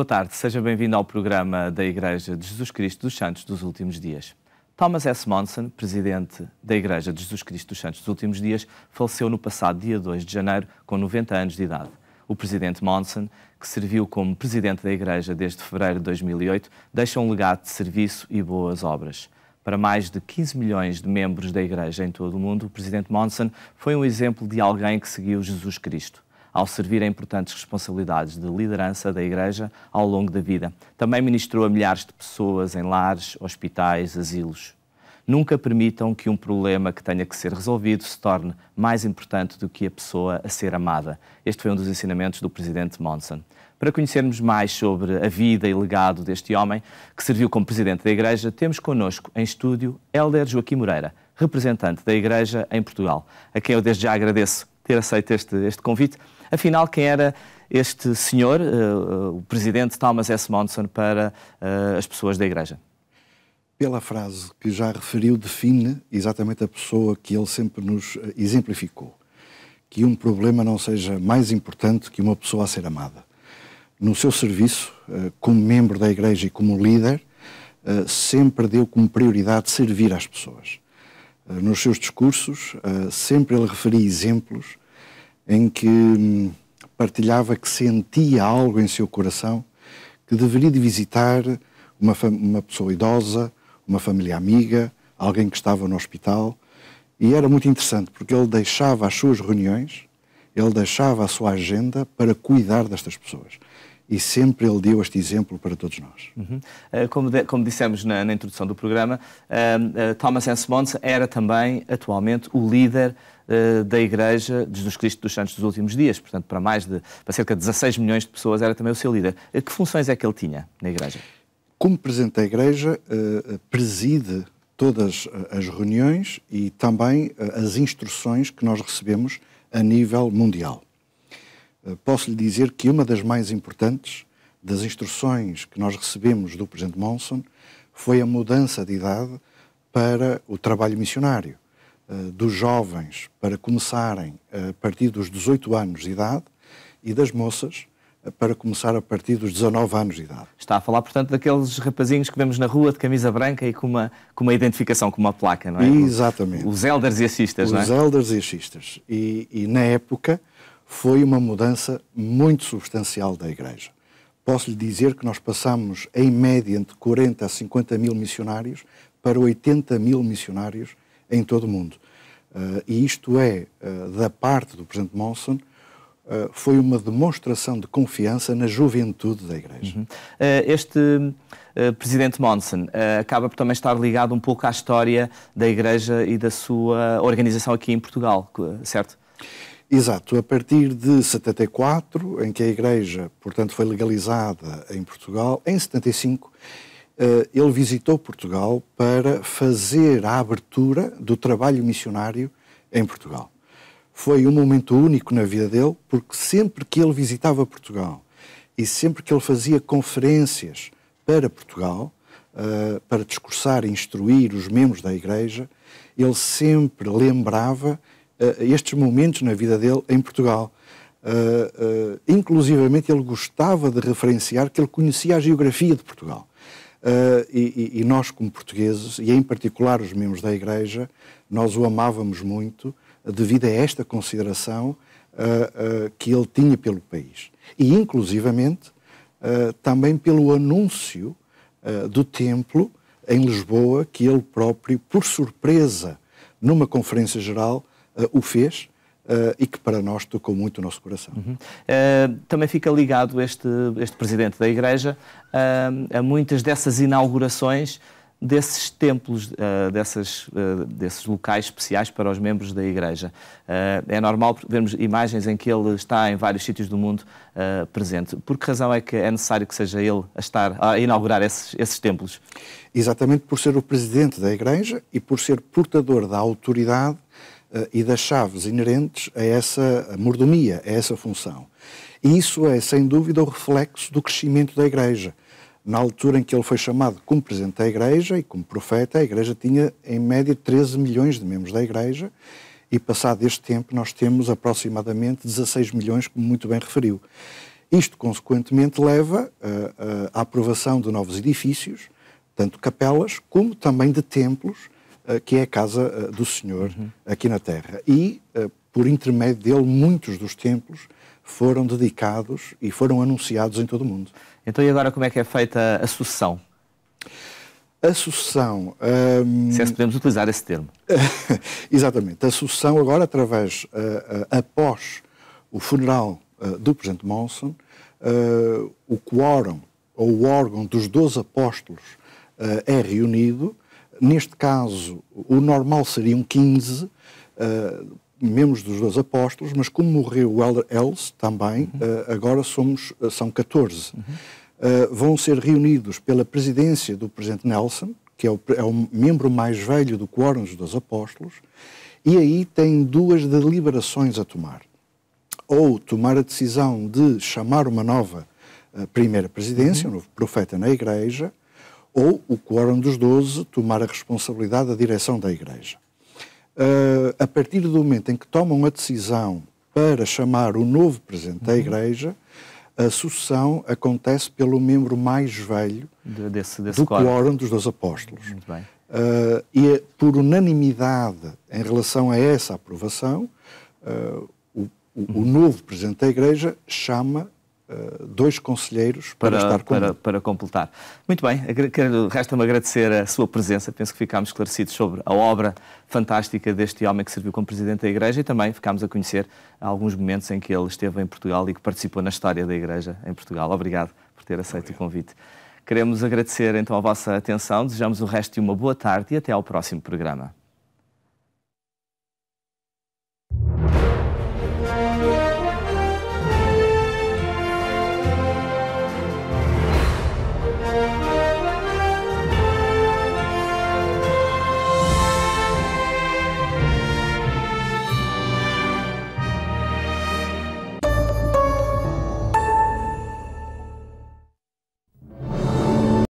Boa tarde, seja bem-vindo ao programa da Igreja de Jesus Cristo dos Santos dos Últimos Dias. Thomas S. Monson, presidente da Igreja de Jesus Cristo dos Santos dos Últimos Dias, faleceu no passado dia 2 de janeiro com 90 anos de idade. O presidente Monson, que serviu como presidente da Igreja desde fevereiro de 2008, deixa um legado de serviço e boas obras. Para mais de 15 milhões de membros da Igreja em todo o mundo, o presidente Monson foi um exemplo de alguém que seguiu Jesus Cristo, ao servir a importantes responsabilidades de liderança da Igreja ao longo da vida. Também ministrou a milhares de pessoas em lares, hospitais, asilos. Nunca permitam que um problema que tenha que ser resolvido se torne mais importante do que a pessoa a ser amada. Este foi um dos ensinamentos do presidente Monson. Para conhecermos mais sobre a vida e legado deste homem, que serviu como presidente da Igreja, temos connosco em estúdio Hélder Joaquim Moreira, representante da Igreja em Portugal, a quem eu desde já agradeço ter aceito este convite. Afinal, quem era este senhor, o presidente Thomas S. Monson, para as pessoas da Igreja? Pela frase que já referiu, define exatamente a pessoa que ele sempre nos exemplificou. Que um problema não seja mais importante que uma pessoa a ser amada. No seu serviço, como membro da Igreja e como líder, sempre deu como prioridade servir às pessoas. Nos seus discursos, sempre ele referia exemplos em que partilhava que sentia algo em seu coração, que deveria de visitar uma pessoa idosa, uma família amiga, alguém que estava no hospital. E era muito interessante, porque ele deixava as suas reuniões, ele deixava a sua agenda para cuidar destas pessoas. E sempre ele deu este exemplo para todos nós. Como dissemos na introdução do programa, Thomas S. Monson era também, atualmente, o líder da Igreja de Jesus Cristo dos Santos dos Últimos Dias. Portanto, para cerca de 16 milhões de pessoas era também o seu líder. Que funções é que ele tinha na Igreja? Como presidente da Igreja, preside todas as reuniões e também as instruções que nós recebemos a nível mundial. Posso lhe dizer que uma das mais importantes das instruções que nós recebemos do presidente Monson foi a mudança de idade para o trabalho missionário, dos jovens para começarem a partir dos 18 anos de idade e das moças para começar a partir dos 19 anos de idade. Está a falar, portanto, daqueles rapazinhos que vemos na rua de camisa branca e com uma identificação, com uma placa, não é? Exatamente. Os elders e as sisters, não é? Os elders e as sisters. E na época foi uma mudança muito substancial da Igreja. Posso lhe dizer que nós passamos, em média, entre 40 a 50 mil missionários para 80 mil missionários em todo o mundo. E isto da parte do presidente Monson, foi uma demonstração de confiança na juventude da Igreja. Este presidente Monson acaba por também estar ligado um pouco à história da Igreja e da sua organização aqui em Portugal, certo? Exato. A partir de 74, em que a Igreja, portanto, foi legalizada em Portugal, em 75, ele visitou Portugal para fazer a abertura do trabalho missionário em Portugal. Foi um momento único na vida dele, porque sempre que ele visitava Portugal e sempre que ele fazia conferências para Portugal, para discursar e instruir os membros da Igreja, ele sempre lembrava estes momentos na vida dele em Portugal. Inclusivamente ele gostava de referenciar que ele conhecia a geografia de Portugal. E nós, como portugueses, e em particular os membros da Igreja, nós o amávamos muito devido a esta consideração que ele tinha pelo país. E, inclusivamente, também pelo anúncio do templo em Lisboa, que ele próprio, por surpresa, numa conferência geral, o fez e que para nós tocou muito o nosso coração. Também fica ligado este presidente da Igreja a muitas dessas inaugurações desses templos, desses locais especiais para os membros da Igreja. É normal vermos imagens em que ele está em vários sítios do mundo presente. Por que razão é que é necessário que seja ele a inaugurar esses templos? Exatamente por ser o presidente da Igreja e por ser portador da autoridade e das chaves inerentes a essa mordomia, a essa função. E isso é, sem dúvida, o reflexo do crescimento da Igreja. Na altura em que ele foi chamado como presidente da Igreja e como profeta, a Igreja tinha, em média, 13 milhões de membros da Igreja e, passado este tempo, nós temos aproximadamente 16 milhões, como muito bem referiu. Isto, consequentemente, leva à aprovação de novos edifícios, tanto capelas como também de templos, que é a casa do Senhor aqui na Terra. E, por intermédio dele, muitos dos templos foram dedicados e foram anunciados em todo o mundo. Então, e agora como é que é feita a sucessão? A sucessão... Se é que podemos utilizar esse termo. Exatamente. A sucessão agora, após o funeral do Presidente Monson, o quórum, ou o órgão dos 12 apóstolos, é reunido. Neste caso, o normal seriam 15 membros dos 12 apóstolos, mas como morreu o Elder Els também, agora são 14. Vão ser reunidos pela presidência do Presidente Nelson, que é o membro mais velho do quórum dos 12 apóstolos, e aí tem duas deliberações a tomar. Ou tomar a decisão de chamar uma nova primeira presidência, um novo profeta na Igreja, ou o quórum dos 12 tomar a responsabilidade da direção da Igreja. A partir do momento em que tomam a decisão para chamar o novo presidente da Igreja, a sucessão acontece pelo membro mais velho do quórum dos 12 apóstolos. Muito bem. E por unanimidade em relação a essa aprovação, o novo presidente da Igreja chama 2 conselheiros para estar com ele. Para completar. Muito bem, resta-me agradecer a sua presença. Penso que ficámos esclarecidos sobre a obra fantástica deste homem que serviu como Presidente da Igreja e também ficámos a conhecer alguns momentos em que ele esteve em Portugal e que participou na história da Igreja em Portugal. Obrigado por ter aceito o convite. Queremos agradecer então a vossa atenção, desejamos o resto de uma boa tarde e até ao próximo programa.